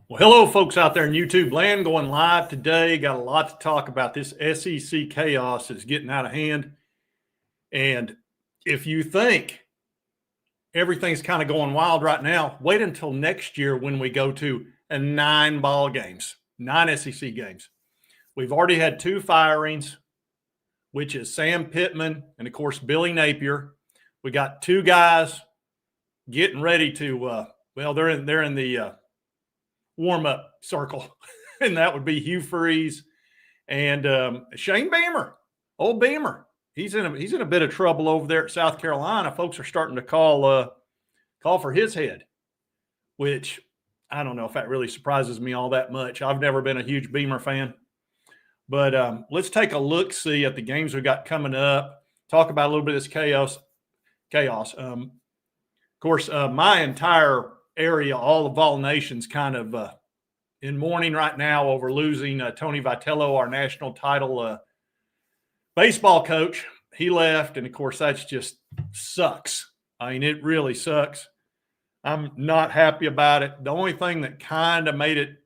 Well, hello, folks out there in YouTube land, going live today. Got a lot to talk about. This SEC chaos is getting out of hand. And if you think everything's kind of going wild right now, wait until next year when we go to 9 ball games, 9 SEC games. We've already had 2 firings, which is Sam Pittman and, of course, Billy Napier. We got 2 guys getting ready to, they're in the warm-up circle, and that would be Hugh Freeze and Shane Beamer, old Beamer. He's in a bit of trouble over there at South Carolina. Folks are starting to call for his head, which I don't know if that really surprises me all that much. I've never been a huge Beamer fan, but let's take a look-see at the games we got coming up. Talk about a little bit of this chaos. Of course, my entire area, all of Vol Nations, kind of in mourning right now over losing Tony Vitello, our national title baseball coach. He left, and of course, that's just sucks. I mean, it really sucks. I'm not happy about it. The only thing that kind of made it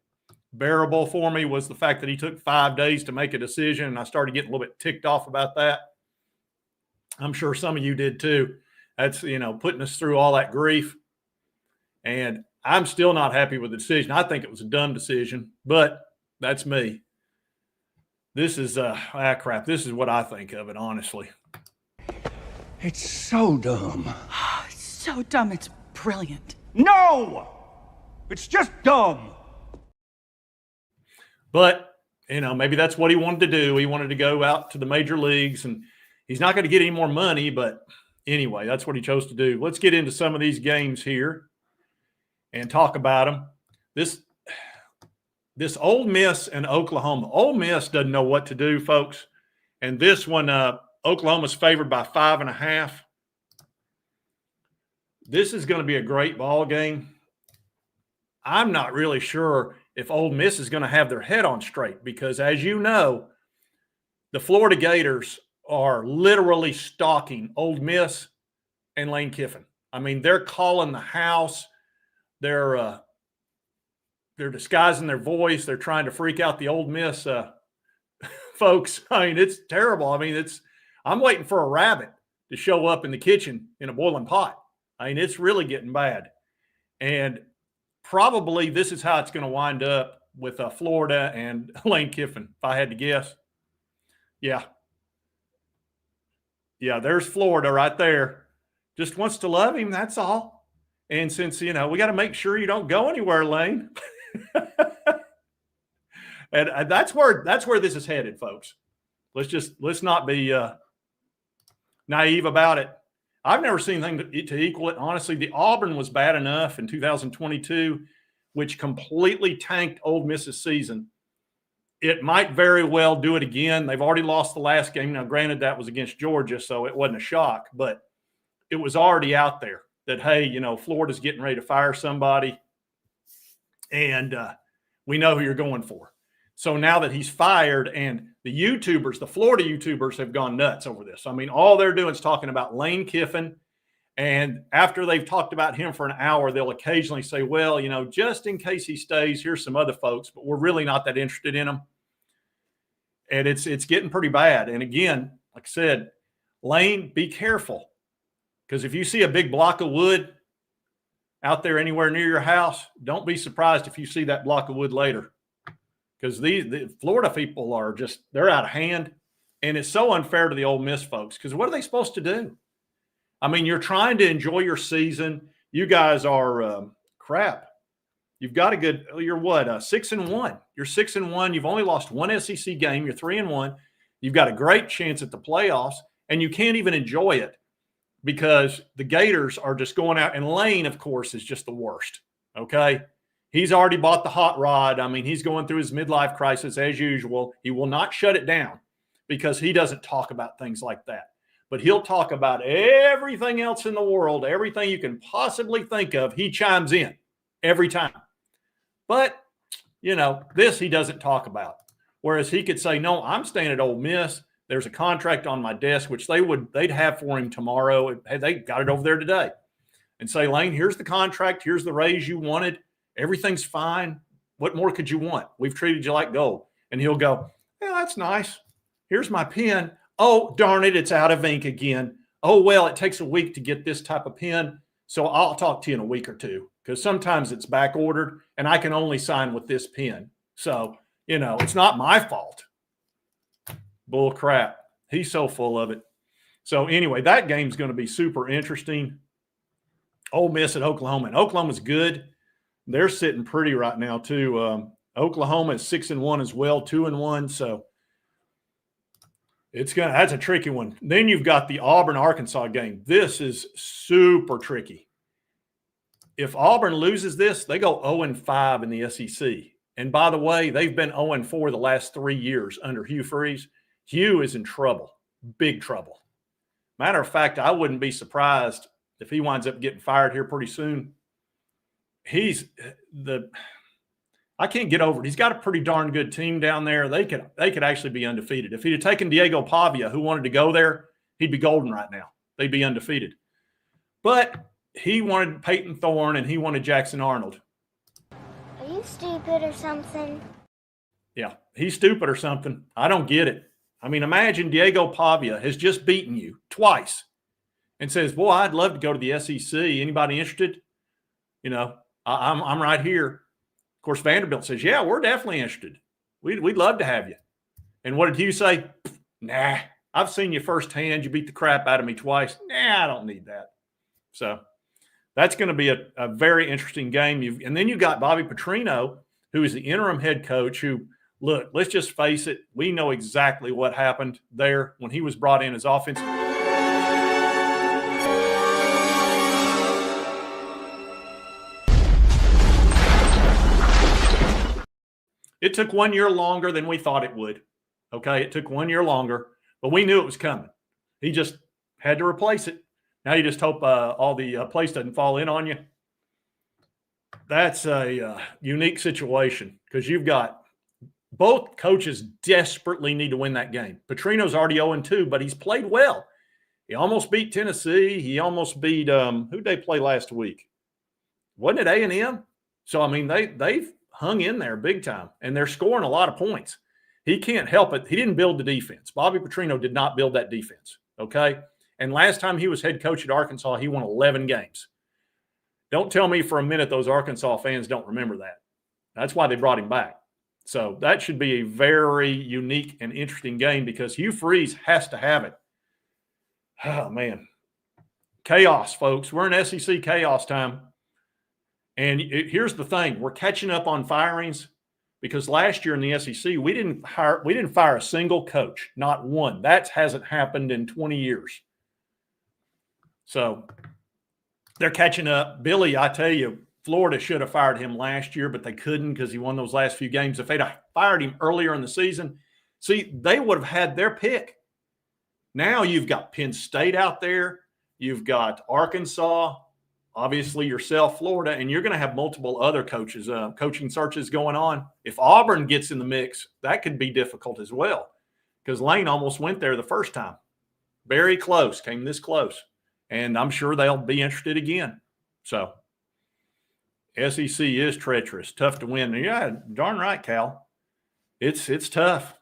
bearable for me was the fact that he took 5 days to make a decision, and I started getting a little bit ticked off about that. I'm sure some of you did too. That's, putting us through all that grief. And I'm still not happy with the decision. I think it was a dumb decision, but that's me. This is crap. This is what I think of it, honestly. It's so dumb. It's so dumb, it's brilliant. No! It's just dumb. But, maybe that's what he wanted to do. He wanted to go out to the major leagues, and he's not going to get any more money, but anyway, that's what he chose to do. Let's get into some of these games here and talk about them. This Ole Miss and Oklahoma. Ole Miss doesn't know what to do, folks. And this one, Oklahoma's favored by 5.5. This is going to be a great ball game. I'm not really sure if Ole Miss is going to have their head on straight because, as you know, the Florida Gators are literally stalking Ole Miss and Lane Kiffin. I mean, they're calling the house. They're disguising their voice. They're trying to freak out the Ole Miss folks. I mean, it's terrible. I mean, I'm waiting for a rabbit to show up in the kitchen in a boiling pot. I mean, it's really getting bad. And probably this is how it's going to wind up with Florida and Lane Kiffin, if I had to guess. Yeah, there's Florida right there. Just wants to love him, that's all. And since, we got to make sure you don't go anywhere, Lane. and that's where this is headed, folks. Let's not be naive about it. I've never seen anything to equal it. Honestly, the Auburn was bad enough in 2022, which completely tanked Ole Miss's season. It might very well do it again. They've already lost the last game. Now, granted, that was against Georgia, so it wasn't a shock, but it was already out there that, hey, Florida's getting ready to fire somebody, and we know who you're going for. So now that he's fired, and the YouTubers, the Florida YouTubers, have gone nuts over this. I mean, all they're doing is talking about Lane Kiffin, and after they've talked about him for an hour, they'll occasionally say, well, just in case he stays, here's some other folks, but we're really not that interested in him. And it's getting pretty bad. And again, like I said, Lane, be careful. Because if you see a big block of wood out there anywhere near your house, don't be surprised if you see that block of wood later. Because the Florida people are they're out of hand. And it's so unfair to the Ole Miss folks. Because what are they supposed to do? I mean, you're trying to enjoy your season. You guys are crap. You've got a good, you're what, 6-1. You're 6-1. You've only lost 1 SEC game. You're 3-1. You've got a great chance at the playoffs. And you can't even enjoy it. Because the Gators are just going out. And Lane, of course, is just the worst, okay? He's already bought the hot rod. I mean, he's going through his midlife crisis as usual. He will not shut it down because he doesn't talk about things like that. But he'll talk about everything else in the world, everything you can possibly think of. He chimes in every time. But, this he doesn't talk about. Whereas he could say, no, I'm staying at Ole Miss. There's a contract on my desk, which they'd have for him tomorrow. They got it over there today. And say, Lane, here's the contract. Here's the raise you wanted. Everything's fine. What more could you want? We've treated you like gold. And he'll go, yeah, that's nice. Here's my pen. Oh, darn it, it's out of ink again. Oh, well, it takes a week to get this type of pen, so I'll talk to you in a week or two, because sometimes it's back ordered and I can only sign with this pen. So, it's not my fault. Bull crap. He's so full of it. So anyway, that game's going to be super interesting. Ole Miss at Oklahoma. And Oklahoma's good. They're sitting pretty right now too. Oklahoma is 6-1 as well, 2-1. So that's a tricky one. Then you've got the Auburn Arkansas game. This is super tricky. If Auburn loses this, they go 0-5 in the SEC. And by the way, they've been 0-4 the last 3 years under Hugh Freeze. Hugh is in trouble, big trouble. Matter of fact, I wouldn't be surprised if he winds up getting fired here pretty soon. I can't get over it. He's got a pretty darn good team down there. They could actually be undefeated. If he'd have taken Diego Pavia, who wanted to go there, he'd be golden right now. They'd be undefeated. But he wanted Peyton Thorne and he wanted Jackson Arnold. Are you stupid or something? Yeah, he's stupid or something. I don't get it. I mean, imagine Diego Pavia has just beaten you twice and says, boy, I'd love to go to the SEC. Anybody interested? I'm right here. Of course, Vanderbilt says, yeah, we're definitely interested. We'd love to have you. And what did Hugh say? Nah, I've seen you firsthand. You beat the crap out of me twice. Nah, I don't need that. So that's going to be a very interesting game. And then you got Bobby Petrino, who is the interim head coach, who, look, let's just face it. We know exactly what happened there when he was brought in as offensive. It took 1 year longer than we thought it would. Okay, it took 1 year longer, but we knew it was coming. He just had to replace it. Now you just hope all the place doesn't fall in on you. That's a unique situation because you've got both coaches desperately need to win that game. Petrino's already 0-2, but he's played well. He almost beat Tennessee. He almost beat who'd they play last week? Wasn't it A&M? So, I mean, they've hung in there big time, and they're scoring a lot of points. He can't help it. He didn't build the defense. Bobby Petrino did not build that defense, okay? And last time he was head coach at Arkansas, he won 11 games. Don't tell me for a minute those Arkansas fans don't remember that. That's why they brought him back. So that should be a very unique and interesting game because Hugh Freeze has to have it. Oh, man. Chaos, folks. We're in SEC chaos time. And here's the thing. We're catching up on firings because last year in the SEC, we didn't fire a single coach, not one. That hasn't happened in 20 years. So they're catching up. Billy, I tell you, Florida should have fired him last year, but they couldn't because he won those last few games. If they'd have fired him earlier in the season, see, they would have had their pick. Now you've got Penn State out there. You've got Arkansas, obviously yourself, Florida, and you're going to have multiple other coaches, coaching searches going on. If Auburn gets in the mix, that could be difficult as well because Lane almost went there the first time. Very close, came this close. And I'm sure they'll be interested again. So SEC is treacherous, tough to win. Yeah, darn right, Cal. It's tough.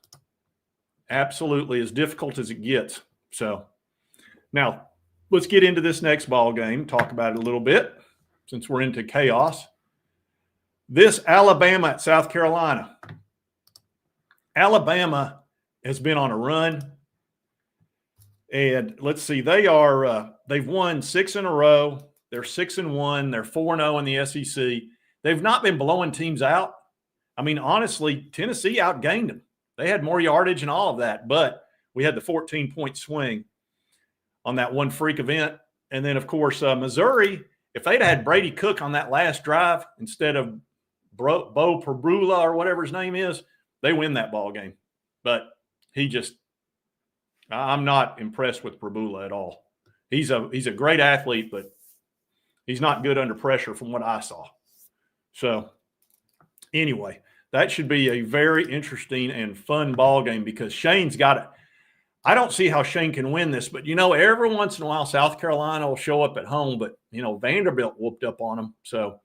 Absolutely as difficult as it gets. So now let's get into this next ball game, talk about it a little bit since we're into chaos. This Alabama at South Carolina. Alabama has been on a run. And let's see, they've won 6 in a row. They're 6-1. They're 4-0 in the SEC. They've not been blowing teams out. I mean, honestly, Tennessee outgained them. They had more yardage and all of that, but we had the 14-point swing on that one freak event. And then, of course, Missouri, if they'd had Brady Cook on that last drive instead of Bo Perbula or whatever his name is, they win that ball game. But I'm not impressed with Perbula at all. He's a great athlete, but he's not good under pressure from what I saw. So anyway, that should be a very interesting and fun ball game because Shane's got it. I don't see how Shane can win this, but, every once in a while South Carolina will show up at home, but, Vanderbilt whooped up on them. So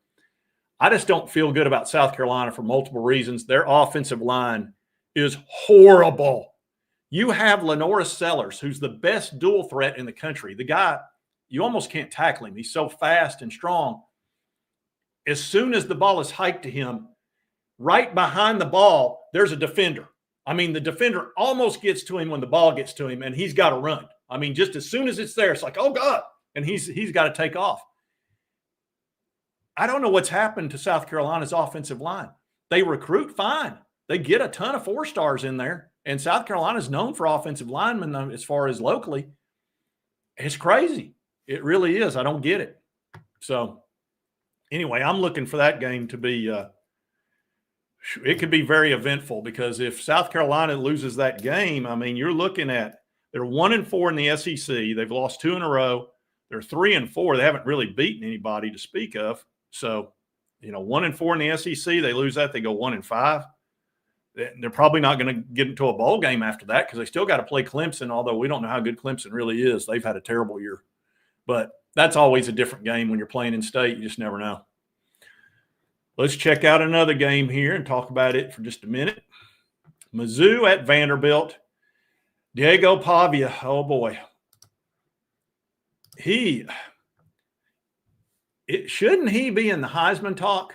I just don't feel good about South Carolina for multiple reasons. Their offensive line is horrible. You have Lenora Sellers, who's the best dual threat in the country. The guy, you almost can't tackle him. He's so fast and strong. As soon as the ball is hiked to him, right behind the ball, there's a defender. I mean, the defender almost gets to him when the ball gets to him, and he's got to run. I mean, just as soon as it's there, it's like, oh, God, and he's got to take off. I don't know what's happened to South Carolina's offensive line. They recruit fine. They get a ton of 4-stars in there, and South Carolina's known for offensive linemen as far as locally. It's crazy. It really is. I don't get it. So, anyway, I'm looking for that game to be it could be very eventful, because if South Carolina loses that game, I mean, you're looking at they're 1-4 in the SEC. They've lost 2 in a row. They're 3-4. They haven't really beaten anybody to speak of. So, 1-4 in the SEC. They lose that, they go 1-5. They're probably not going to get into a bowl game after that, because they still got to play Clemson, although we don't know how good Clemson really is. They've had a terrible year. But that's always a different game when you're playing in state. You just never know. Let's check out another game here and talk about it for just a minute. Mizzou at Vanderbilt. Diego Pavia, oh boy. Shouldn't he be in the Heisman talk?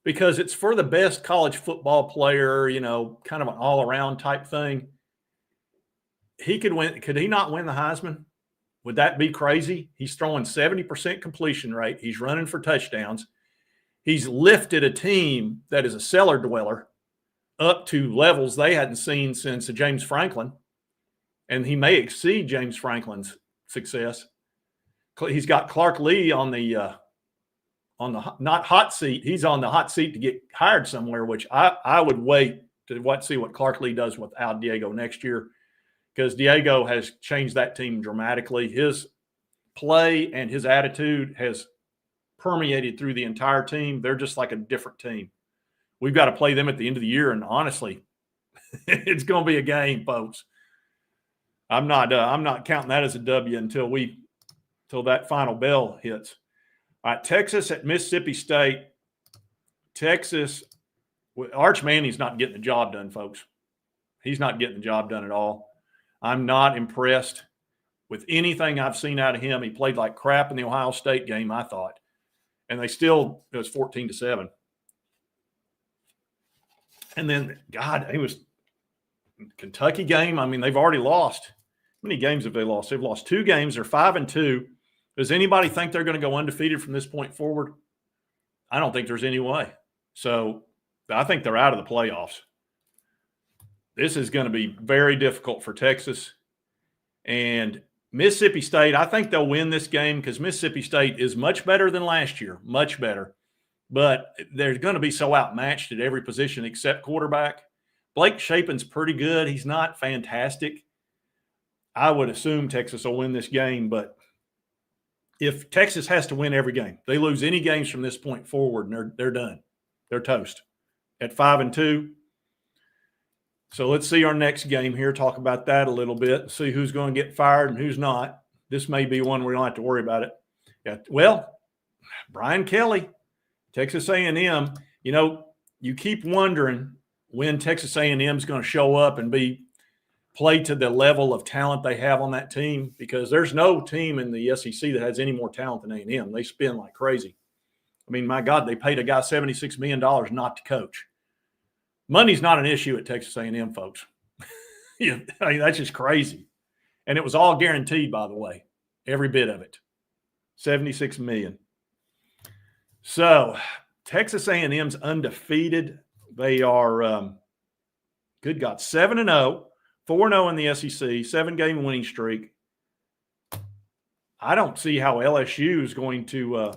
Because it's for the best college football player, kind of an all-around type thing. He could win. Could he not win the Heisman? Would that be crazy? He's throwing 70% completion rate. He's running for touchdowns. He's lifted a team that is a cellar dweller up to levels they hadn't seen since James Franklin, and he may exceed James Franklin's success. He's got Clark Lee on the not hot seat. He's on the hot seat to get hired somewhere, which I would wait to see what Clark Lee does without Diego next year, because Diego has changed that team dramatically. His play and his attitude has permeated through the entire team. They're just like a different team. We've got to play them at the end of the year, and honestly, it's going to be a game, folks. I'm not counting that as a W until that final bell hits. All right, Texas at Mississippi State. Texas, Arch Manny's not getting the job done, folks. He's not getting the job done at all. I'm not impressed with anything I've seen out of him. He played like crap in the Ohio State game, I thought. And it was 14-7. And then, God, it was Kentucky game. I mean, they've already lost. How many games have they lost? They've lost 2 games. They're 5-2. Does anybody think they're going to go undefeated from this point forward? I don't think there's any way. So I think they're out of the playoffs. This is going to be very difficult for Texas. And Mississippi State, I think they'll win this game, because Mississippi State is much better than last year, much better. But they're going to be so outmatched at every position except quarterback. Blake Shapen's pretty good. He's not fantastic. I would assume Texas will win this game, but if Texas has to win every game, they lose any games from this point forward, and they're done. They're toast at 5-2. So let's see our next game here, talk about that a little bit, see who's going to get fired and who's not. This may be one we don't have to worry about it. Yeah, well, Brian Kelly, Texas A&M, you keep wondering when Texas A&M is going to show up and play to the level of talent they have on that team, because there's no team in the SEC that has any more talent than A&M. They spin like crazy. I mean, my God, they paid a guy $76 million not to coach. Money's not an issue at Texas A&M, folks. I mean, that's just crazy. And it was all guaranteed, by the way, every bit of it. $76 million. So Texas A&M's undefeated. They are, good God, 7-0, 4-0 in the SEC, 7-game winning streak. I don't see how LSU is going to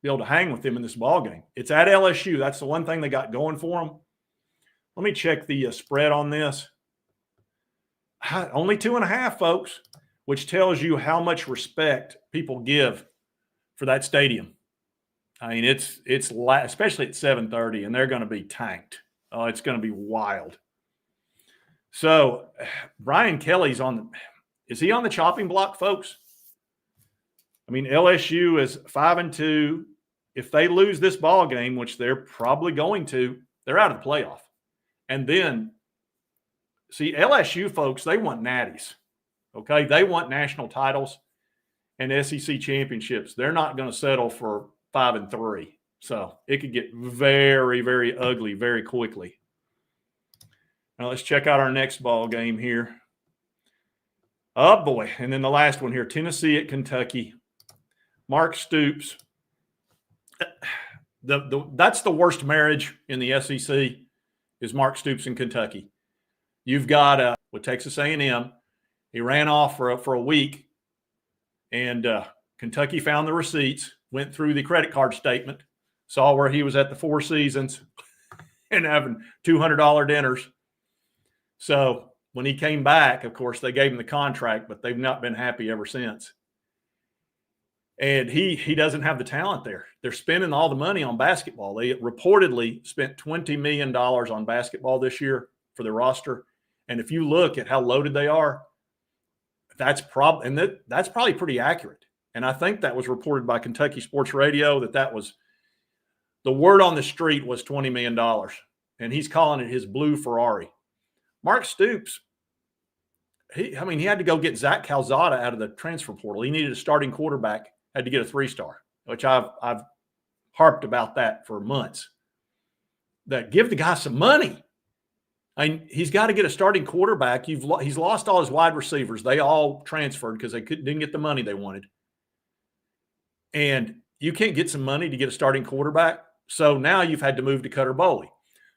be able to hang with them in this ballgame. It's at LSU. That's the one thing they got going for them. Let me check the spread on this. Only 2.5, folks, which tells you how much respect people give for that stadium. I mean, it's especially at 7:30, and they're going to be tanked. Oh, it's going to be wild. So Brian Kelly's is he on the chopping block, folks? I mean, LSU is 5-2. if they lose this ball game, which they're probably going to, they're out of the playoff. And then, see, LSU folks, they want natties. Okay, they want national titles and SEC championships. They're not going to settle for 5-3. So it could get very, very ugly very quickly. Now let's check out our next ball game here. Oh boy! And then the last one here: Tennessee at Kentucky. Mark Stoops. That's the worst marriage in the SEC. Is Mark Stoops in Kentucky? You've got with Texas A&M. He ran off for a week, and Kentucky found the receipts, went through the credit card statement, saw where he was at the Four Seasons and having $200 dinners. So when he came back, of course, they gave him the contract, but they've not been happy ever since. And he doesn't have the talent there. They're spending all the money on basketball. They reportedly spent $20 million on basketball this year for the roster. And if you look at how loaded they are, that's probably pretty accurate. And I think that was reported by Kentucky Sports Radio that was the word on the street was $20 million. And he's calling it his blue Ferrari. Mark Stoops, he had to go get Zach Calzada out of the transfer portal. He needed a starting quarterback, had to get a 3-star, which I've harped about that for months. That give the guy some money. I mean, he's got to get a starting quarterback. He's lost all his wide receivers. They all transferred because they didn't get the money they wanted. And you can't get some money to get a starting quarterback. So now you've had to move to Cutter Boley.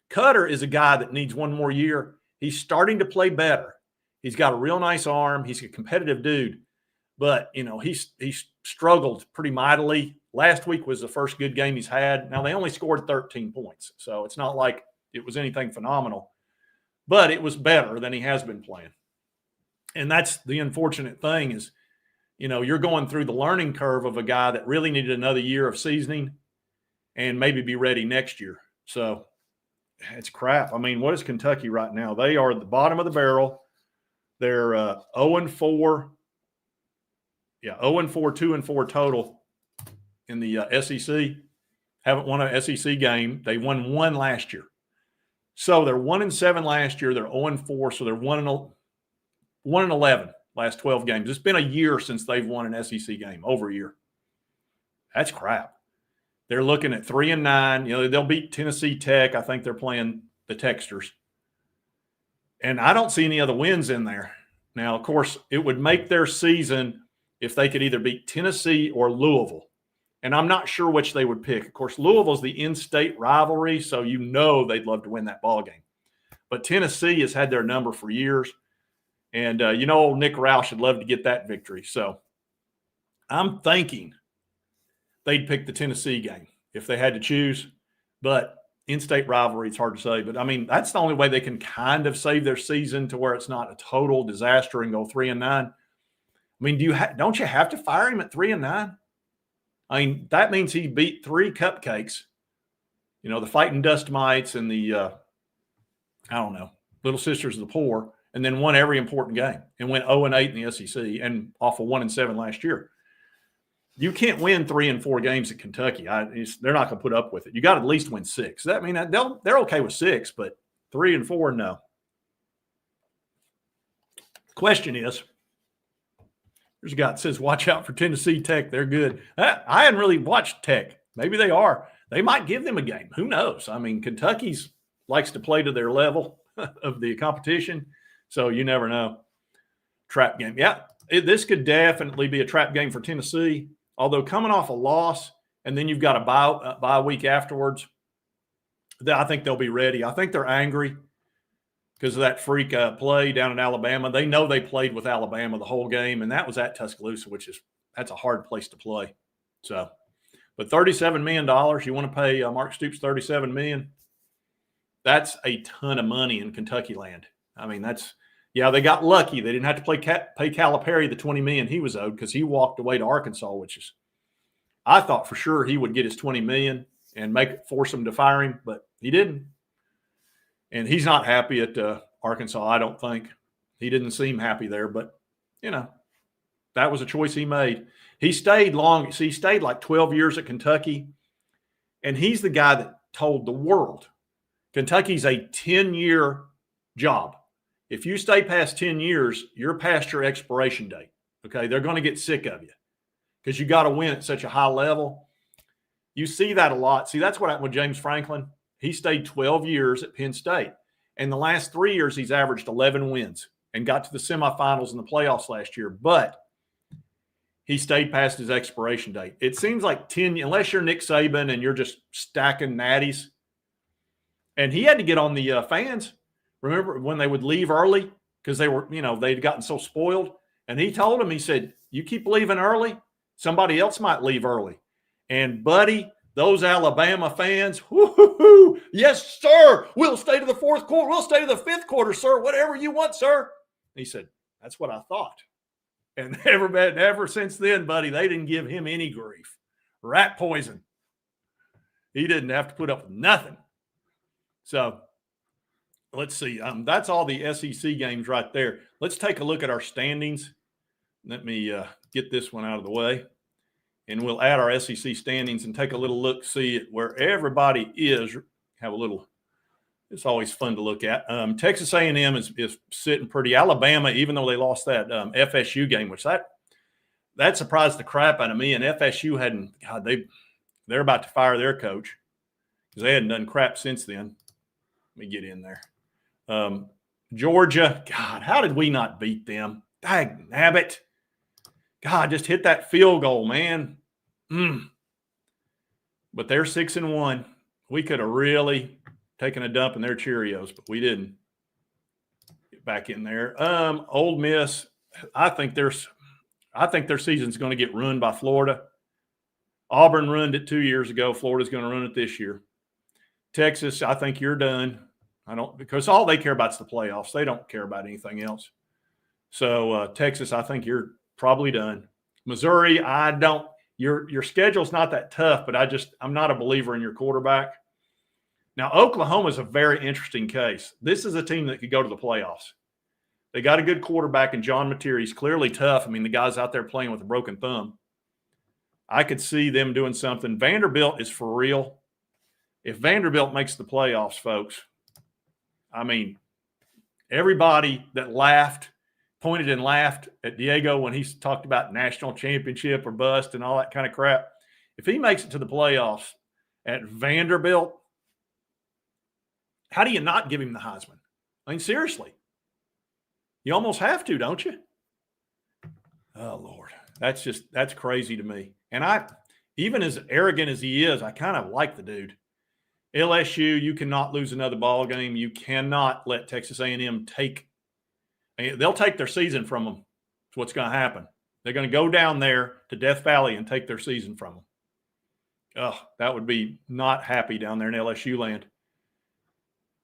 Cutter is a guy that needs one more year. He's starting to play better. He's got a real nice arm. He's a competitive dude. But, he's struggled pretty mightily. Last week was the first good game he's had. Now, they only scored 13 points. So it's not like it was anything phenomenal. But it was better than he has been playing. And that's the unfortunate thing is, you're going through the learning curve of a guy that really needed another year of seasoning and maybe be ready next year. So it's crap. I mean, what is Kentucky right now? They are at the bottom of the barrel. They're 0-4. Yeah, 0-4, 2-4 total in the SEC. Haven't won an SEC game. They won one last year. So they're 1-7 last year. They're 0-4. So they're 1-11 last 12 games. It's been a year since they've won an SEC game, over a year. That's crap. They're looking at 3-9. They'll beat Tennessee Tech. I think they're playing the Texters. And I don't see any other wins in there. Now, of course, it would make their season if they could either beat Tennessee or Louisville. And I'm not sure which they would pick. Of course, Louisville's the in-state rivalry, so they'd love to win that ball game. But Tennessee has had their number for years. And, old Nick Roush would love to get that victory. So I'm thinking they'd pick the Tennessee game if they had to choose. But in-state rivalry, it's hard to say. But, that's the only way they can kind of save their season to where it's not a total disaster and go 3-9. Don't you have to fire him at 3-9? That means he beat 3 cupcakes, the Fighting Dust Mites and the, Little Sisters of the Poor, and then won every important game and went 0-8 in the SEC and off of 1-7 last year. You can't win 3 and 4 games at Kentucky. They're not going to put up with it. You got to at least win 6. They're okay with 6, but 3 and 4, no. Question is, there's a guy that says, watch out for Tennessee Tech. They're good. I hadn't really watched Tech. Maybe they are. They might give them a game. Who knows? Kentucky's likes to play to their level of the competition, so you never know. Trap game. Yeah, this could definitely be a trap game for Tennessee, although coming off a loss and then you've got a bye week afterwards, I think they'll be ready. I think they're angry because of that freak play down in Alabama. They know they played with Alabama the whole game, and that was at Tuscaloosa, that's a hard place to play. So, but $37 million, you want to pay Mark Stoops $37 million? That's a ton of money in Kentucky land. They got lucky. They didn't have to pay Calipari the $20 million he was owed because he walked away to Arkansas, I thought for sure he would get his $20 million and force them to fire him, but he didn't. And he's not happy at Arkansas, I don't think. He didn't seem happy there, but, that was a choice he made. He stayed long. See, he stayed like 12 years at Kentucky, And he's the guy that told the world, Kentucky's a 10-year job. If you stay past 10 years, you're past your expiration date. Okay, they're going to get sick of you because you got to win at such a high level. You see that a lot. See, that's what happened with James Franklin. He stayed 12 years at Penn State. And the last 3 years, he's averaged 11 wins and got to the semifinals and the playoffs last year. But he stayed past his expiration date. It seems like 10, unless you're Nick Saban and you're just stacking natties. And he had to get on the fans. Remember when they would leave early because they were, they'd gotten so spoiled. And he told them, he said, you keep leaving early, somebody else might leave early. And, buddy, those Alabama fans, whoo-hoo-hoo, yes, sir, we'll stay to the fourth quarter. We'll stay to the fifth quarter, sir, whatever you want, sir. He said, that's what I thought. And ever since then, buddy, they didn't give him any grief. Rat poison. He didn't have to put up with nothing. So let's see. That's all the SEC games right there. Let's take a look at our standings. Let me get this one out of the way. And we'll add our SEC standings and take a little look, see where everybody is. Have a little – it's always fun to look at. Texas A&M is sitting pretty. Alabama, even though they lost that FSU game, which that surprised the crap out of me. And FSU hadn't – God, they're about to fire their coach because they hadn't done crap since then. Let me get in there. Georgia, God, how did we not beat them? Dag nabbit. God, just hit that field goal, man. But they're 6-1. We could have really taken a dump in their Cheerios, but we didn't. Get back in there. Ole Miss, I think their season's going to get ruined by Florida. Auburn ruined it 2 years ago. Florida's going to ruin it this year. Texas, I think you're done. Because all they care about is the playoffs. They don't care about anything else. So Texas, I think you're probably done. Missouri, I don't. Your schedule's not that tough, but I'm not a believer in your quarterback. Now, Oklahoma is a very interesting case. This is a team that could go to the playoffs. They got a good quarterback in John Mateer. He's clearly tough. I mean, the guy's out there playing with a broken thumb. I could see them doing something. Vanderbilt is for real. If Vanderbilt makes the playoffs, folks, I mean, everybody that pointed and laughed at Diego when he talked about national championship or bust and all that kind of crap. If he makes it to the playoffs at Vanderbilt, how do you not give him the Heisman? I mean, seriously. You almost have to, don't you? Oh, Lord. That's crazy to me. And even as arrogant as he is, I kind of like the dude. LSU, you cannot lose another ball game. You cannot let Texas A&M they'll take their season from them. That's what's going to happen. They're going to go down there to Death Valley and take their season from them. Oh, that would be not happy down there in LSU land.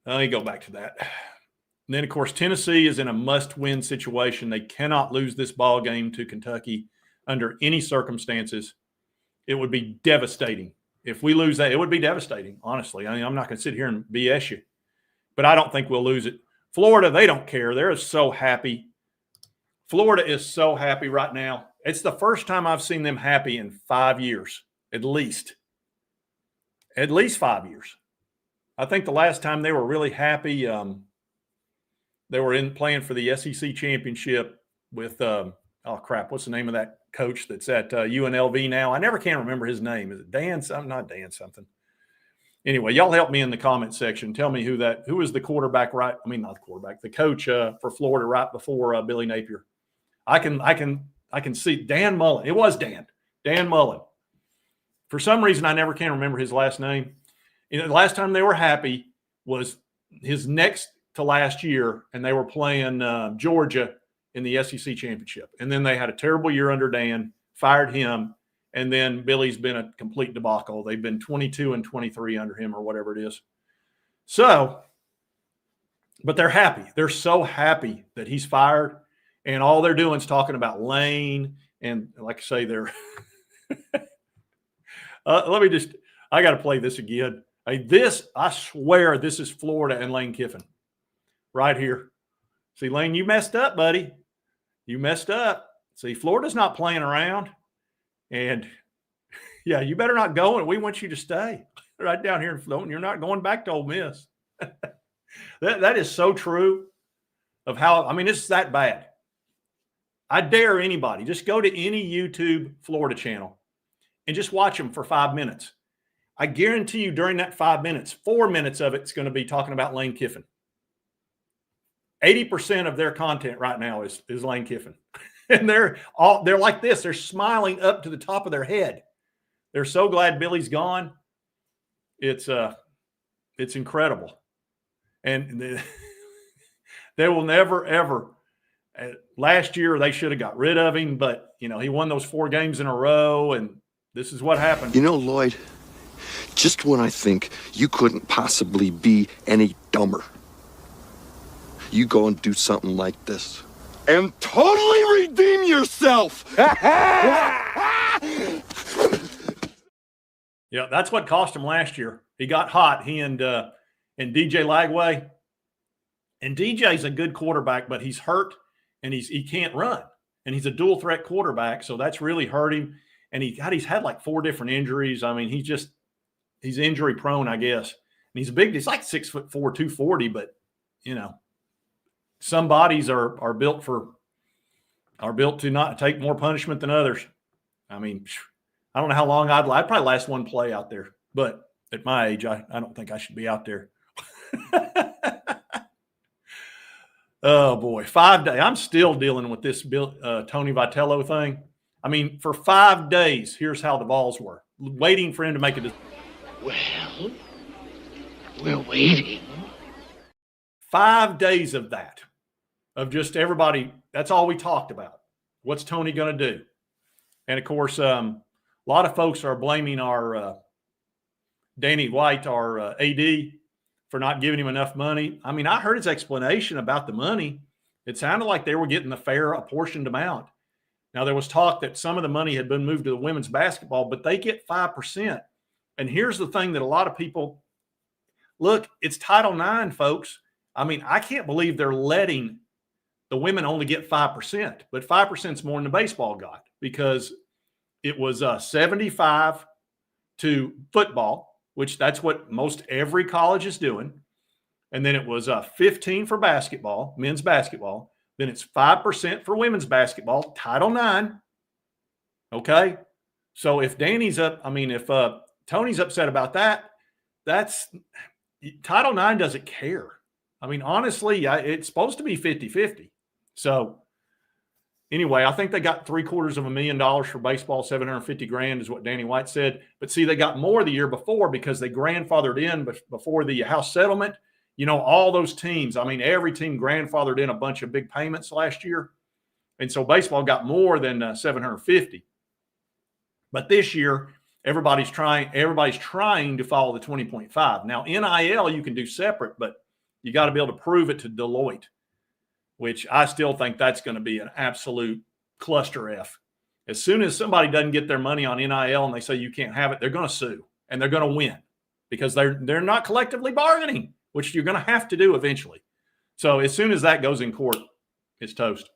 Let me go back to that. And then, of course, Tennessee is in a must-win situation. They cannot lose this ball game to Kentucky under any circumstances. It would be devastating. If we lose that, it would be devastating, honestly. I mean, I'm not going to sit here and BS you. But I don't think we'll lose it. Florida, they don't care. They're so happy. Florida is so happy right now. It's the first time I've seen them happy in 5 years, at least. At least 5 years. I think the last time they were really happy, they were playing for the SEC championship with, what's the name of that coach that's at UNLV now? I never can remember his name. Is it Dan? Not Dan something. Anyway, y'all help me in the comment section. Tell me who was the quarterback the coach for Florida right before Billy Napier. I can see Dan Mullen. It was Dan Mullen. For some reason, I never can remember his last name. The last time they were happy was his next to last year, and they were playing Georgia in the SEC championship. And then they had a terrible year under Dan, fired him, and then Billy's been a complete debacle. They've been 22-23 under him or whatever it is. So, but they're happy. They're so happy that he's fired, and all they're doing is talking about Lane. And like I say, they're I got to play this again. I swear this is Florida and Lane Kiffin right here. See, Lane, you messed up, buddy. You messed up. See, Florida's not playing around. And, yeah, you better not go, and we want you to stay. right down here in Floating. You're not going back to Ole Miss. That is so true of how, I mean, it's that bad. I dare anybody, just go to any YouTube Florida channel and just watch them for 5 minutes. I guarantee you during that 5 minutes, 4 minutes of it's going to be talking about Lane Kiffin. 80% of their content right now is Lane Kiffin. And they're like this. They're smiling up to the top of their head. They're so glad Billy's gone. It's incredible. And they will never, ever. Last year, they should have got rid of him, but, you know, he won those 4 games in a row, and this is what happened. You know, Lloyd, just when I think you couldn't possibly be any dumber, you go and do something like this and totally redeem yourself. Yeah, that's what cost him last year. He got hot, he and DJ Lagway. And DJ's a good quarterback, but he's hurt and he can't run. And he's a dual threat quarterback, so that's really hurt him. And he's had like 4 different injuries. I mean, he's injury prone, I guess. And he's like 6'4", 240, but you know, some bodies are built to not take more punishment than others. I mean, I don't know how long I'd probably last one play out there, but at my age, I don't think I should be out there. Oh boy, 5 days. I'm still dealing with this Tony Vitello thing. I mean, for 5 days, here's how the balls were, waiting for him to make a decision. Well, we're waiting. 5 days of that, of just everybody. That's all we talked about. What's Tony going to do? And of course, a lot of folks are blaming our Danny White, our AD, for not giving him enough money. I mean, I heard his explanation about the money. It sounded like they were getting the fair apportioned amount. Now, there was talk that some of the money had been moved to the women's basketball, but they get 5%. And here's the thing that a lot of people look, it's Title IX, folks. I mean, I can't believe they're letting the women only get 5%, but 5% is more than the baseball got, because it was 75 to football, which that's what most every college is doing. And then it was 15 for basketball, men's basketball. Then it's 5% for women's basketball, Title IX. Okay. So if if Tony's upset about that, that's Title IX doesn't care. I mean, honestly, it's supposed to be 50-50. So anyway, I think they got $750,000 for baseball. $750,000 is what Danny White said. But see, they got more the year before because they grandfathered in before the House settlement. You know, all those teams, I mean, every team grandfathered in a bunch of big payments last year. And so baseball got more than $750,000. But this year, everybody's trying to follow the 20.5. Now, NIL you can do separate, but you got to be able to prove it to Deloitte, which I still think that's going to be an absolute cluster F. As soon as somebody doesn't get their money on NIL and they say you can't have it, they're going to sue, and they're going to win because they're not collectively bargaining, which you're going to have to do eventually. So as soon as that goes in court, it's toast.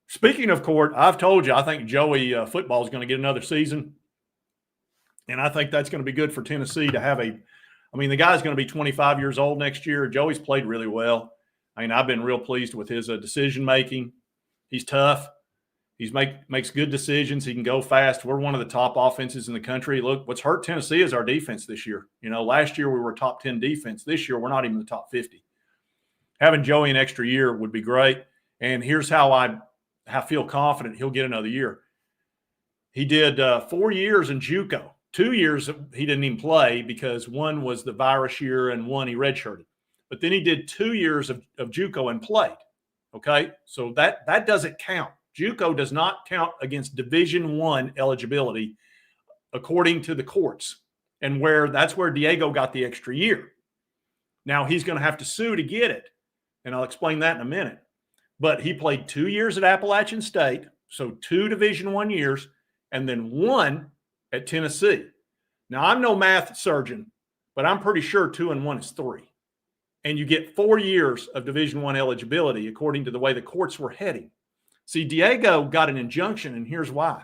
Speaking of court, I've told you I think Joey football is going to get another season, and I think that's going to be good for Tennessee to have the guy's going to be 25 years old next year. Joey's played really well. I mean, I've been real pleased with his decision-making. He's tough. He makes good decisions. He can go fast. We're one of the top offenses in the country. Look, what's hurt Tennessee is our defense this year. You know, last year we were a top 10 defense. This year we're not even the top 50. Having Joey an extra year would be great. And here's how I feel confident he'll get another year. He did 4 years in JUCO. 2 years he didn't even play because one was the virus year and one he redshirted. But then he did 2 years of JUCO and played. Okay, so that doesn't count. JUCO does not count against Division I eligibility according to the courts, and that's where Diego got the extra year. Now he's going to have to sue to get it, and I'll explain that in a minute. But he played 2 years at Appalachian State, so 2 Division I years, and then 1 at Tennessee. Now I'm no math surgeon, but I'm pretty sure 2 and 1 is 3. And you get 4 years of Division I eligibility according to the way the courts were heading. See, Diego got an injunction, and here's why.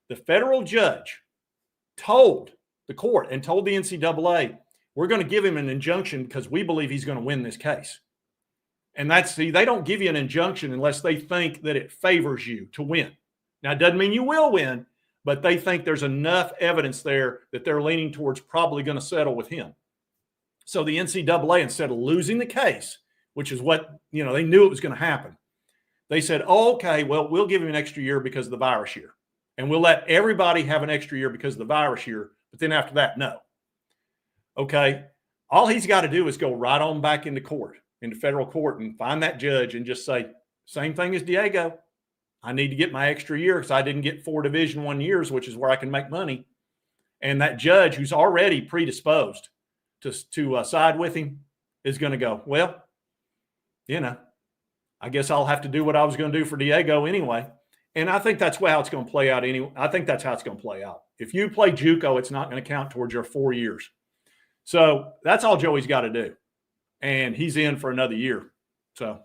The federal judge told the court and told the NCAA, we're going to give him an injunction because we believe he's going to win this case. And they don't give you an injunction unless they think that it favors you to win. Now, it doesn't mean you will win, but they think there's enough evidence there that they're leaning towards probably going to settle with him. So the NCAA, instead of losing the case, which is what, they knew it was going to happen, they said, oh, okay, well, we'll give him an extra year because of the virus year. And we'll let everybody have an extra year because of the virus year. But then after that, no. Okay. All he's got to do is go right on back into federal court, and find that judge and just say, same thing as Diego. I need to get my extra year because I didn't get 4 Division I years, which is where I can make money. And that judge, who's already predisposed to side with him, is going to go, well, I guess I'll have to do what I was going to do for Diego anyway. And I think that's how it's going to play out anyway. I think that's how it's going to play out. If you play JUCO, it's not going to count towards your 4 years. So that's all Joey's got to do. And he's in for another year. So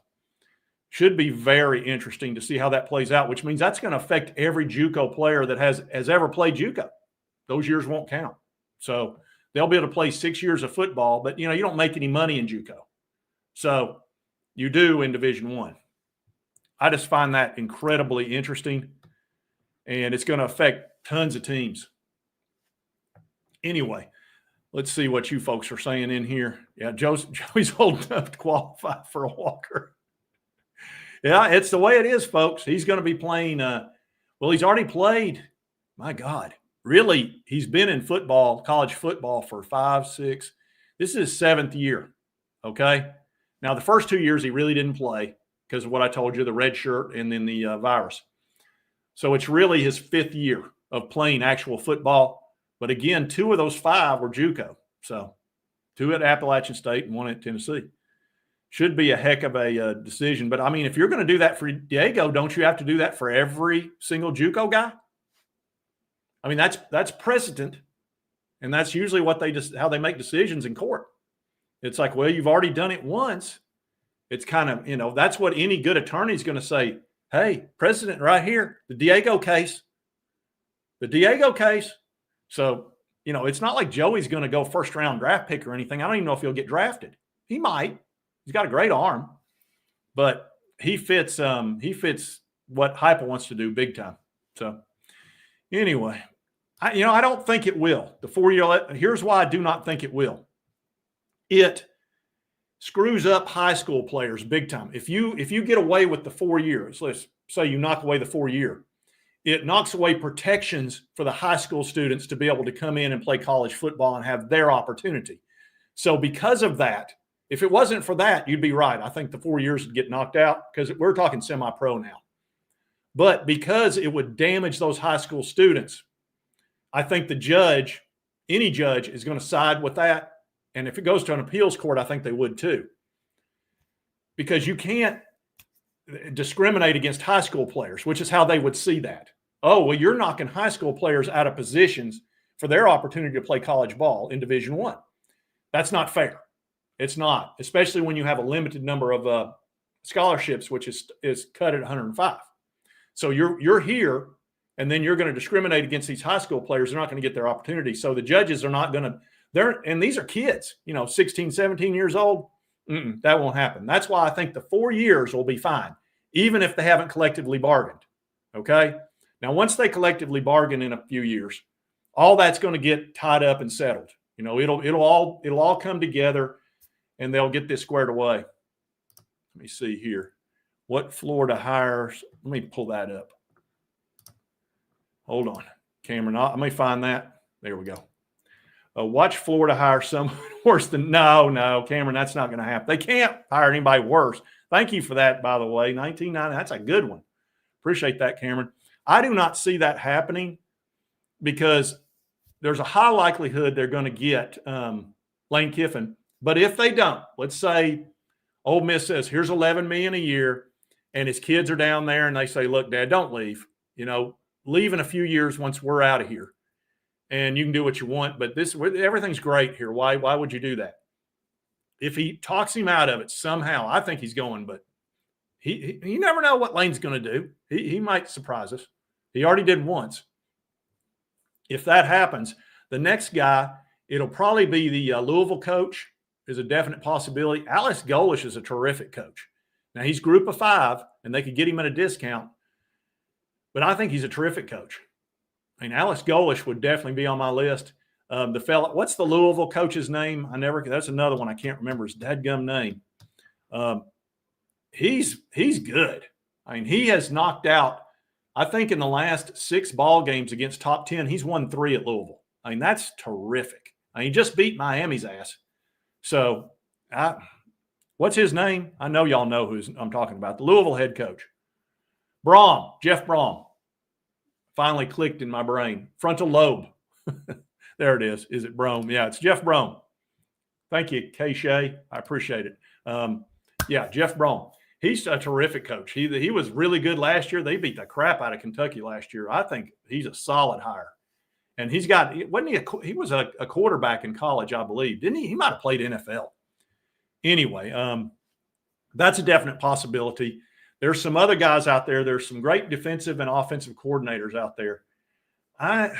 should be very interesting to see how that plays out, which means that's going to affect every JUCO player that has ever played JUCO. Those years won't count. So they'll be able to play 6 years of football, but, you don't make any money in JUCO. So you do in Division I. I just find that incredibly interesting, and it's going to affect tons of teams. Anyway, let's see what you folks are saying in here. Yeah, Joey's old enough to qualify for a walker. Yeah, it's the way it is, folks. He's going to be playing he's already played. My God. Really, he's been in football, college football for 5, 6. This is his 7th year, okay? Now, the first 2 years he really didn't play because of what I told you, the red shirt and then the virus. So it's really his 5th year of playing actual football. But again, 2 of those 5 were JUCO. So 2 at Appalachian State and 1 at Tennessee. Should be a heck of a decision. But, I mean, if you're going to do that for Diego, don't you have to do that for every single JUCO guy? I mean, that's precedent, and that's usually how they make decisions in court. It's like, well, you've already done it once. It's kind of, that's what any good attorney is going to say. Hey, precedent right here, the Diego case. So, it's not like Joey's going to go first-round draft pick or anything. I don't even know if he'll get drafted. He might. He's got a great arm, but he fits what Heupel wants to do big time. So, anyway, I don't think it will. The 4-year. Here's why I do not think it will. It screws up high school players big time. If you get away with the 4 years, let's say you knock away the 4 year, it knocks away protections for the high school students to be able to come in and play college football and have their opportunity. So because of that, if it wasn't for that, you'd be right. I think the 4 years would get knocked out because we're talking semi-pro now. But because it would damage those high school students, I think any judge is going to side with that. And if it goes to an appeals court, I think they would too. Because you can't discriminate against high school players, which is how they would see that. Oh, well, you're knocking high school players out of positions for their opportunity to play college ball in Division I. That's not fair. It's not, especially when you have a limited number of scholarships, which is cut at 105. So you're here, and then you're going to discriminate against these high school players. They're not going to get their opportunity. So the judges are not going to, and these are kids, 16, 17 years old. That won't happen. That's why I think the 4 years will be fine, even if they haven't collectively bargained. Okay. Now, once they collectively bargain in a few years, all that's going to get tied up and settled. It'll all come together, and they'll get this squared away. Let me see here. What Florida hires? Let me pull that up. Hold on, Cameron. Let me find that. There we go. Watch Florida hire someone worse than – no, Cameron, that's not going to happen. They can't hire anybody worse. Thank you for that, by the way. 1990, that's a good one. Appreciate that, Cameron. I do not see that happening because there's a high likelihood they're going to get Lane Kiffin. But if they don't, let's say Ole Miss says, here's $11 million a year, and his kids are down there, and they say, look, Dad, don't leave. Leave in a few years once we're out of here. And you can do what you want, but everything's great here. Why would you do that? If he talks him out of it somehow, I think he's going, but you never know what Lane's going to do. He might surprise us. He already did once. If that happens, The next guy, it'll probably be the Louisville coach, is a definite possibility. Alex Golish is a terrific coach. Now, he's group of 5, and they could get him at a discount, but I think he's a terrific coach. I mean, Alex Golish would definitely be on my list. The fella, what's the Louisville coach's name? That's another one I can't remember his dadgum name. He's good. I mean, he has knocked out, I think in the last 6 ball games against top 10, he's won 3 at Louisville. I mean, that's terrific. I mean, he just beat Miami's ass. So, what's his name? I know y'all know who I'm talking about. The Louisville head coach. Jeff Brom. Finally clicked in my brain. Frontal lobe. There it is. Is it Brom? Yeah, it's Jeff Brom. Thank you, Kay Shea. I appreciate it. Jeff Brom. He's a terrific coach. He was really good last year. They beat the crap out of Kentucky last year. I think he's a solid hire. And he was a quarterback in college, I believe. Didn't he? He might have played NFL. Anyway, that's a definite possibility. There's some other guys out there. There's some great defensive and offensive coordinators out there. I've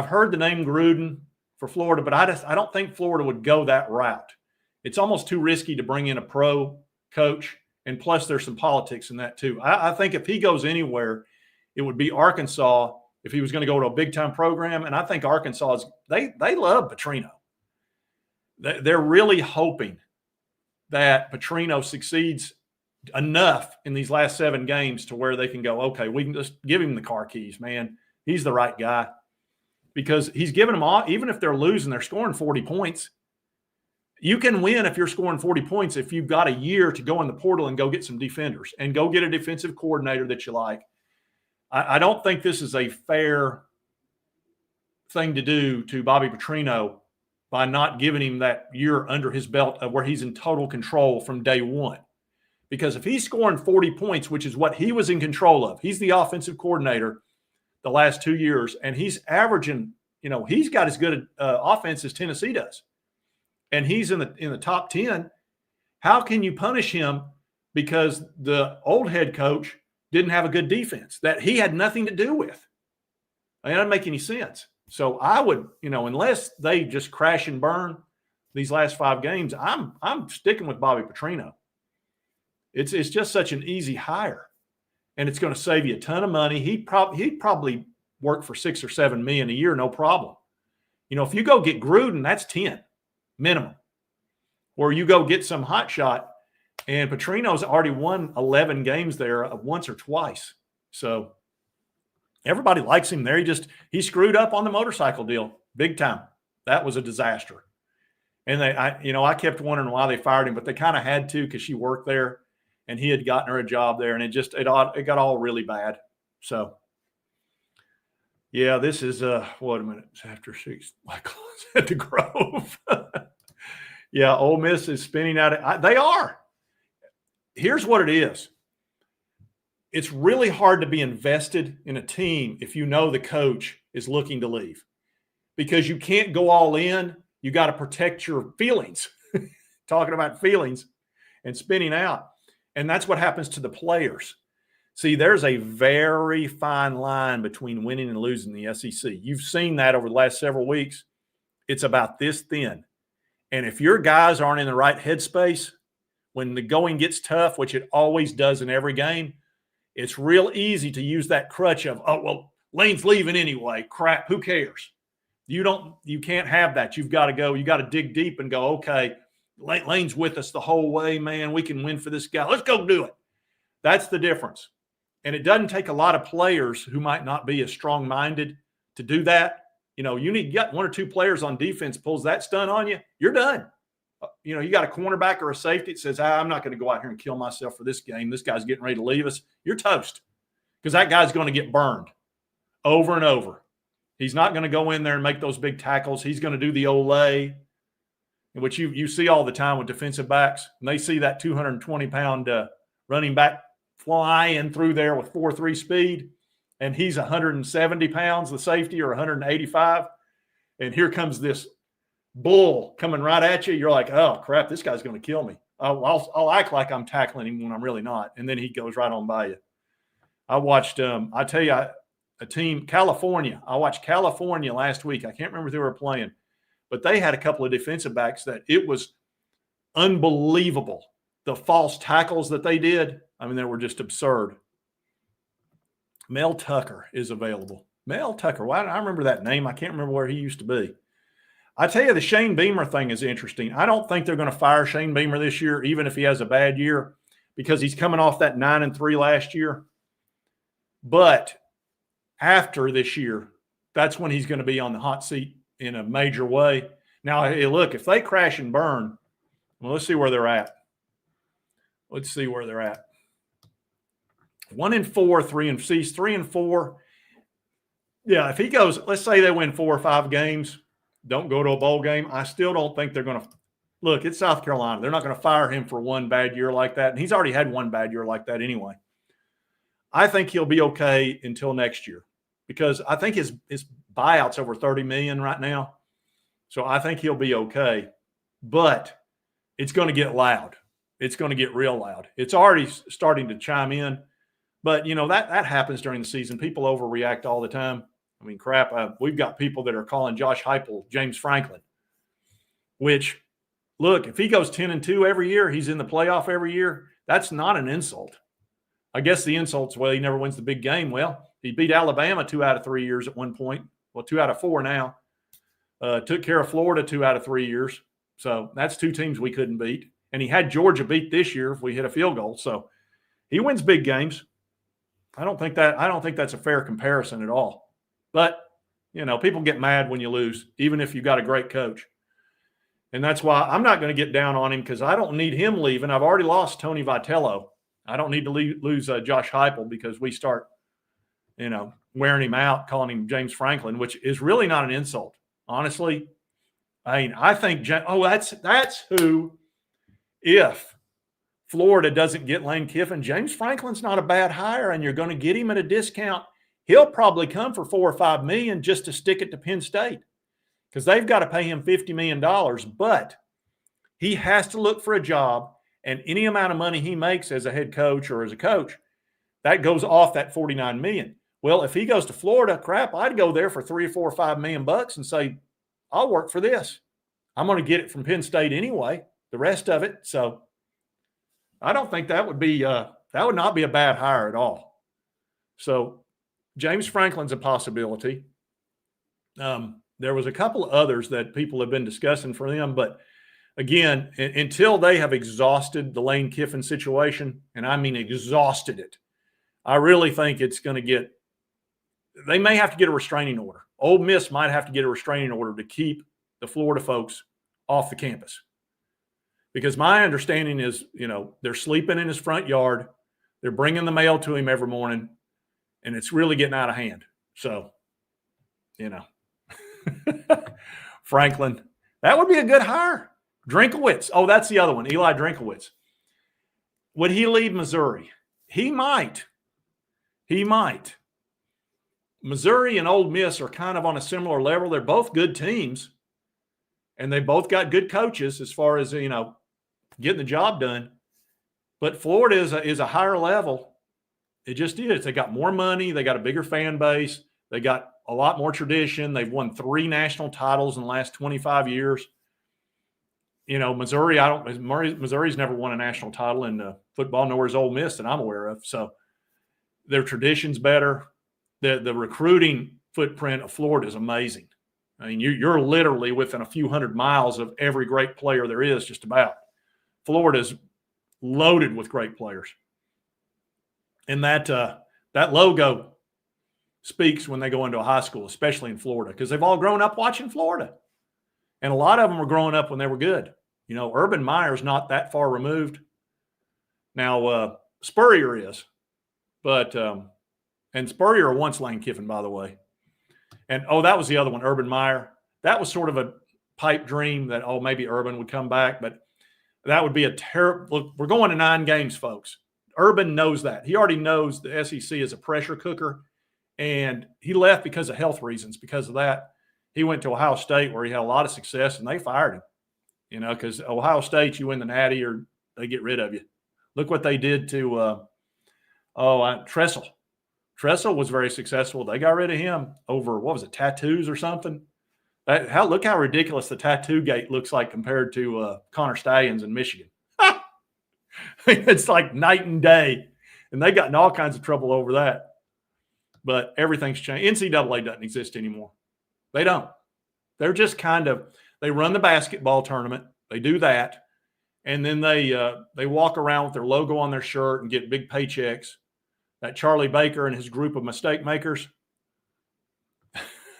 heard the name Gruden for Florida, but I don't think Florida would go that route. It's almost too risky to bring in a pro coach, and plus there's some politics in that too. I think if he goes anywhere, it would be Arkansas if he was going to go to a big-time program, and I think Arkansas they love Petrino. They're really hoping that Petrino succeeds enough in these last 7 games to where they can go, okay, we can just give him the car keys, man. He's the right guy. Because he's giving them all, even if they're losing, they're scoring 40 points. You can win if you're scoring 40 points if you've got a year to go in the portal and go get some defenders and go get a defensive coordinator that you like. I don't think this is a fair thing to do to Bobby Petrino by not giving him that year under his belt of where he's in total control from day one. Because if he's scoring 40 points, which is what he was in control of, he's the offensive coordinator the last 2 years, and he's averaging, he's got as good offense as Tennessee does. And he's in the top 10. How can you punish him because the old head coach didn't have a good defense that he had nothing to do with? It doesn't make any sense. So I would, unless they just crash and burn these last 5 games, I'm sticking with Bobby Petrino. It's just such an easy hire, and it's going to save you a ton of money. He'd probably work for $6 or $7 million a year, no problem. If you go get Gruden, that's 10 minimum. Or you go get some hot shot, and Petrino's already won 11 games there once or twice. So everybody likes him there. He screwed up on the motorcycle deal big time. That was a disaster. And I kept wondering why they fired him, but they kind of had to because she worked there and he had gotten her a job there, and it got all really bad. So yeah, this is what a minute. It's after 6. My clothes at the Grove. Yeah, Ole Miss is spinning out. They are. Here's what it is. It's really hard to be invested in a team if you know the coach is looking to leave, because you can't go all in. You got to protect your feelings. Talking about feelings and spinning out. And that's what happens to the players. See, there's a very fine line between winning and losing the SEC. You've seen that over the last several weeks. It's about this thin. And if your guys aren't in the right headspace, when the going gets tough, which it always does in every game, it's real easy to use that crutch of, oh, well, Lane's leaving anyway. Crap, who cares? You can't have that. You've got to go. You got to dig deep and go, okay, Lane's with us the whole way, man. We can win for this guy. Let's go do it. That's the difference. And it doesn't take a lot of players who might not be as strong-minded to do that. You need to get 1 or 2 players on defense pulls that stunt on you, you're done. You got a cornerback or a safety that says, I'm not going to go out here and kill myself for this game. This guy's getting ready to leave us. You're toast, because that guy's going to get burned over and over. He's not going to go in there and make those big tackles. He's going to do the Ole, which you see all the time with defensive backs. And they see that 220-pound running back flying through there with 4.3 speed, and he's 170 pounds, the safety, or 185. And here comes this bull coming right at you. You're like, oh, crap, this guy's going to kill me. I'll act like I'm tackling him when I'm really not. And then he goes right on by you. I watched I tell you, a team, California. I watched California last week. I can't remember who they were playing, but they had a couple of defensive backs that it was unbelievable. The false tackles that they did, I mean, they were just absurd. Mel Tucker is available. Mel Tucker. Why I remember that name. I can't remember where he used to be. I tell you, the Shane Beamer thing is interesting. I don't think they're going to fire Shane Beamer this year, even if he has a bad year, because he's coming off that 9-3 last year. But after this year, that's when he's going to be on the hot seat in a major way. Now, hey, look, if they crash and burn, well, let's see where they're at. Let's see where they're at. 1-4, 3-4. Yeah, if he goes, let's say they win 4 or 5 games, don't go to a bowl game, I still don't think they're going to – look, it's South Carolina. They're not going to fire him for one bad year like that, and he's already had one bad year like that anyway. I think he'll be okay until next year because I think his buyout's over $30 million right now. So I think he'll be okay. But it's going to get loud. It's going to get real loud. It's already starting to chime in. But, you know, that happens during the season. People overreact all the time. I mean, crap, we've got people that are calling Josh Heupel James Franklin, which, look, if he goes 10-2 every year, he's in the playoff every year, that's not an insult. I guess the insult's, well, he never wins the big game. Well, he beat Alabama 2 out of 3 years at one point. Well, 2 out of 4 now. Took care of Florida 2 out of 3 years. So that's 2 teams we couldn't beat. And he had Georgia beat this year if we hit a field goal. So he wins big games. I don't think that's a fair comparison at all. But, you know, people get mad when you lose, even if you've got a great coach. And that's why I'm not going to get down on him because I don't need him leaving. I've already lost Tony Vitello. I don't need to lose Josh Heupel because we start, you know, wearing him out, calling him James Franklin, which is really not an insult. Honestly, I mean, I think, that's who, if Florida doesn't get Lane Kiffin, James Franklin's not a bad hire, and you're going to get him at a discount. He'll probably come for $4 or $5 million just to stick it to Penn State because they've got to pay him $50 million. But he has to look for a job, and any amount of money he makes as a head coach or as a coach, that goes off that $49 million. Well, if he goes to Florida, crap, I'd go there for $3 or $4 or $5 million bucks and say, I'll work for this. I'm going to get it from Penn State anyway, the rest of it. So I don't think that would be that would not be a bad hire at all. So James Franklin's a possibility. There was a couple of others that people have been discussing for them, but again, until they have exhausted the Lane Kiffin situation, and I mean exhausted it, I really think it's going to get – they may have to get a restraining order. Ole Miss might have to get a restraining order to keep the Florida folks off the campus. Because my understanding is, you know, they're sleeping in his front yard. They're bringing the mail to him every morning, and it's really getting out of hand. So, you know, Franklin, that would be a good hire. Drinkowitz. Oh, that's the other one, Eli Drinkowitz. Would he leave Missouri? He might. He might. Missouri and Ole Miss are kind of on a similar level. They're both good teams, and they both got good coaches as far as, you know, getting the job done. But Florida is a higher level. It just is. They got more money. They got a bigger fan base. They got a lot more tradition. They've won 3 national titles in the last 25 years. You know, Missouri's never won a national title in football, nor is Ole Miss that I'm aware of. So their tradition's better. The recruiting footprint of Florida is amazing. I mean, you're literally within a few hundred miles of every great player there is, just about. Florida's loaded with great players. And that logo speaks when they go into a high school, especially in Florida, because they've all grown up watching Florida. And a lot of them were growing up when they were good. You know, Urban Meyer's not that far removed. Now, Spurrier is. But and Spurrier once Lane Kiffin, by the way. And, that was the other one, Urban Meyer. That was sort of a pipe dream that, maybe Urban would come back. But that would be a terrible – look, we're going to 9 games, folks. Urban knows that. He already knows the SEC is a pressure cooker. And he left because of health reasons. Because of that, he went to Ohio State where he had a lot of success, and they fired him. You know, because Ohio State, you win the Natty or they get rid of you. Look what they did to Tressel. Tressel was very successful. They got rid of him over, what was it, tattoos or something? Look how ridiculous the tattoo gate looks like compared to Connor Stallions in Michigan. It's like night and day. And they got in all kinds of trouble over that. But everything's changed. NCAA doesn't exist anymore. They don't. They're just they run the basketball tournament. They do that. And then they walk around with their logo on their shirt and get big paychecks. That Charlie Baker and his group of mistake makers.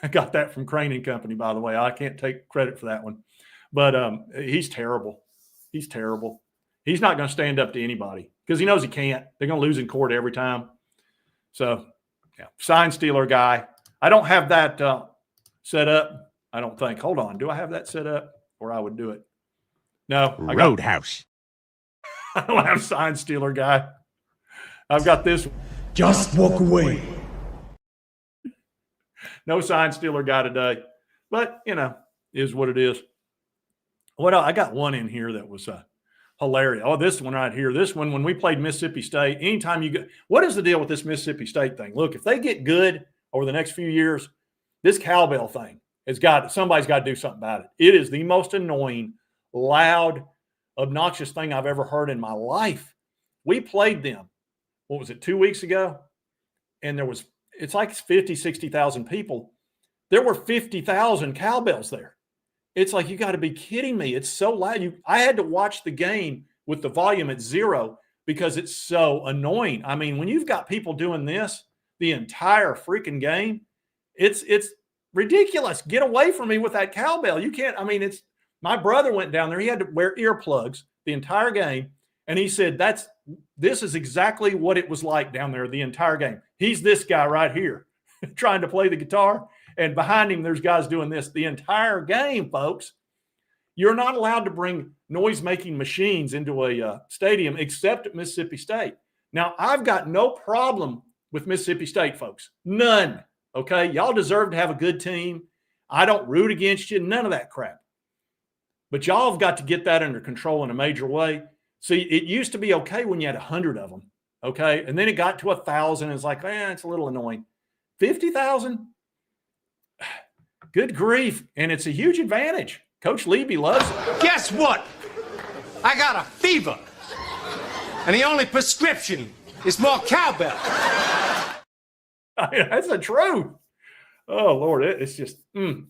I got that from Crane and Company, by the way. I can't take credit for that one. But he's terrible. He's terrible. He's not going to stand up to anybody because he knows he can't. They're going to lose in court every time. So, yeah, sign stealer guy. I don't have that set up, I don't think. Hold on. Do I have that set up? Or I would do it. No. Roadhouse. I don't have sign stealer guy. I've got this. Just walk away. No sign stealer guy today. But, is what it is. What else? I got one in here that was hilarious. Oh, this one right here. This one, when we played Mississippi State, anytime you get – what is the deal with this Mississippi State thing? Look, if they get good over the next few years, this cowbell thing somebody's got to do something about it. It is the most annoying, loud, obnoxious thing I've ever heard in my life. We played them, 2 weeks ago? And it's like 50, 60,000 people. There were 50,000 cowbells there. It's like, you got to be kidding me. It's so loud. I had to watch the game with the volume at 0 because it's so annoying. I mean, when you've got people doing this the entire freaking game, it's ridiculous. Get away from me with that cowbell. You can't. I mean, my brother went down there. He had to wear earplugs the entire game. And he said, this is exactly what it was like down there the entire game. He's this guy right here trying to play the guitar. And behind him, there's guys doing this the entire game, folks. You're not allowed to bring noise-making machines into a stadium except at Mississippi State. Now, I've got no problem with Mississippi State, folks. None, okay? Y'all deserve to have a good team. I don't root against you, none of that crap. But y'all have got to get that under control in a major way. See, it used to be okay when you had 100 of them, okay? And then it got to 1,000. It's like, it's a little annoying. 50,000? Good grief. And it's a huge advantage. Coach Levy loves it. Guess what? I got a fever. And the only prescription is more cowbell. That's the truth. Oh, Lord. It's just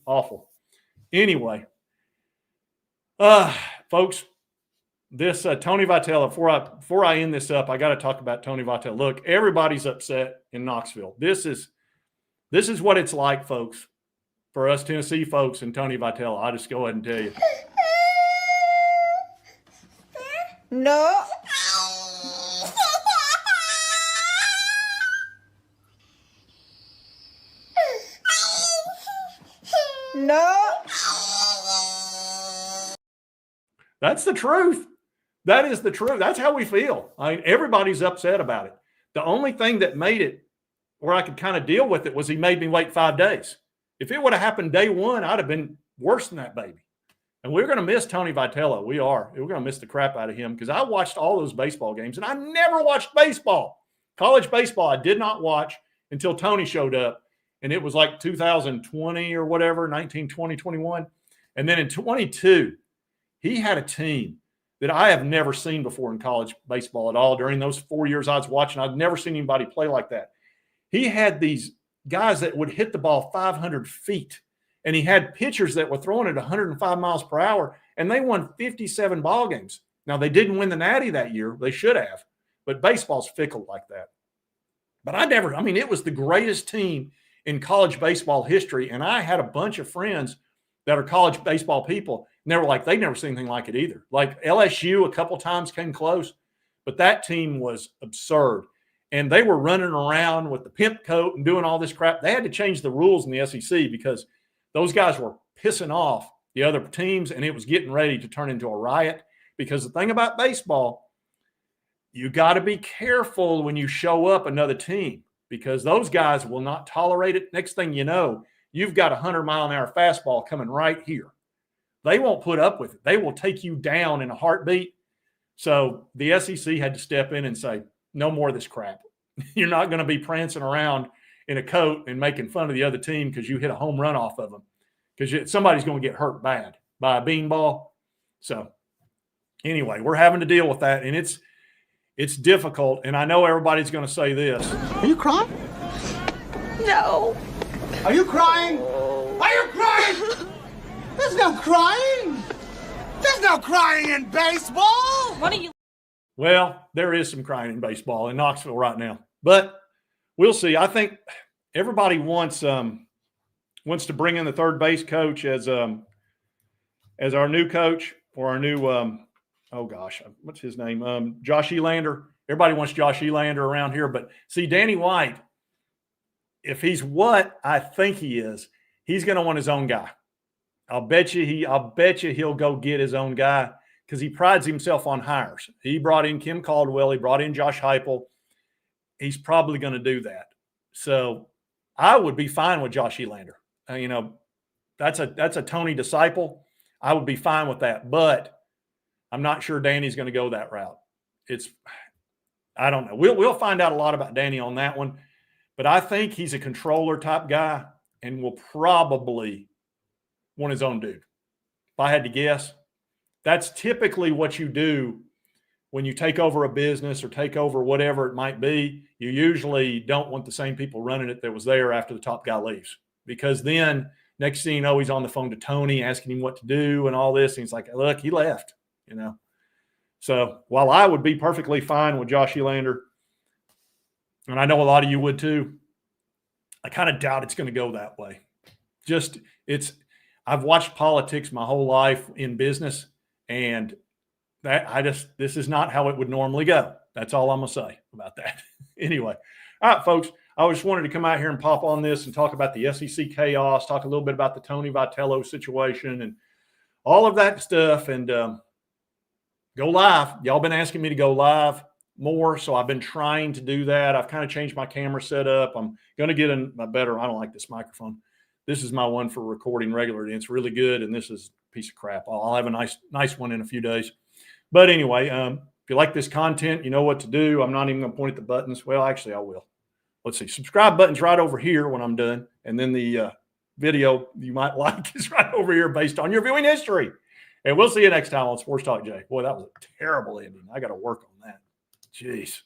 awful. Anyway, folks, this Tony Vitello, before I end this up, I got to talk about Tony Vitello. Look, everybody's upset in Knoxville. This is what it's like, folks. For us Tennessee folks and Tony Vitello, I'll just go ahead and tell you. No. No. That's the truth. That is the truth. That's how we feel. I mean, everybody's upset about it. The only thing that made it where I could kind of deal with it was he made me wait 5 days. If it would have happened day one, I'd have been worse than that baby. And we're going to miss Tony Vitello. We are. We're going to miss the crap out of him because I watched all those baseball games, and I never watched baseball. College baseball I did not watch until Tony showed up, and it was like 2020 or whatever, 19, 20, 21. And then in 22, he had a team that I have never seen before in college baseball at all. During those 4 years I was watching, I'd never seen anybody play like that. He had these guys that would hit the ball 500 feet, and he had pitchers that were throwing it 105 miles per hour, and they won 57 ball games. Now, they didn't win the Natty that year. They should have, but baseball's fickle like that. But it was the greatest team in college baseball history, and I had a bunch of friends that are college baseball people, and they were like, they'd never seen anything like it either. Like LSU a couple times came close, but that team was absurd. And they were running around with the pimp coat and doing all this crap. They had to change the rules in the SEC because those guys were pissing off the other teams, and it was getting ready to turn into a riot. Because the thing about baseball, you got to be careful when you show up another team because those guys will not tolerate it. Next thing you know, you've got a 100-mile-an-hour fastball coming right here. They won't put up with it. They will take you down in a heartbeat. So the SEC had to step in and say, no more of this crap. You're not going to be prancing around in a coat and making fun of the other team because you hit a home run off of them, because somebody's going to get hurt bad by a beanball. So anyway, we're having to deal with that, and it's difficult. And I know everybody's going to say this. Are you crying? No. Are you crying? Are you crying? There's no crying. There's no crying in baseball. What are you? Well, there is some crying in baseball in Knoxville right now, but we'll see. I think everybody wants to bring in the third base coach as our new coach, or our new what's his name? Josh Elander. Everybody wants Josh Elander around here, but see, Danny White, if he's what I think he is, he's going to want his own guy. I'll bet you he'll go get his own guy, because he prides himself on hires. He brought in Kim Caldwell. He brought in Josh Heupel. He's probably going to do that. So I would be fine with Josh Elander. That's a Tony disciple. I would be fine with that, but I'm not sure Danny's going to go that route. I don't know. We'll find out a lot about Danny on that one, but I think he's a controller type guy and will probably want his own dude. If I had to guess, that's typically what you do when you take over a business or take over whatever it might be. You usually don't want the same people running it that was there after the top guy leaves, because then next thing you know, he's on the phone to Tony asking him what to do and all this. And he's like, look, he left, So while I would be perfectly fine with Josh Elander, and I know a lot of you would too, I kind of doubt it's going to go that way. I've watched politics my whole life in business, and this is not how it would normally go. That's all I'm going to say about that. Anyway. All right, folks, I just wanted to come out here and pop on this and talk about the SEC chaos, talk a little bit about the Tony Vitello situation and all of that stuff, and go live. Y'all been asking me to go live more, so I've been trying to do that. I've kind of changed my camera setup. I'm going to get a better – I don't like this microphone. This is my one for recording regularly. It's really good, and this is a piece of crap. I'll have a nice one in a few days. But anyway, if you like this content, you know what to do. I'm not even going to point at the buttons. Well, actually, I will. Let's see. Subscribe button's right over here when I'm done, and then the video you might like is right over here based on your viewing history. And we'll see you next time on Sports Talk Jay. Boy, that was a terrible ending. I got to work on that. Jeez.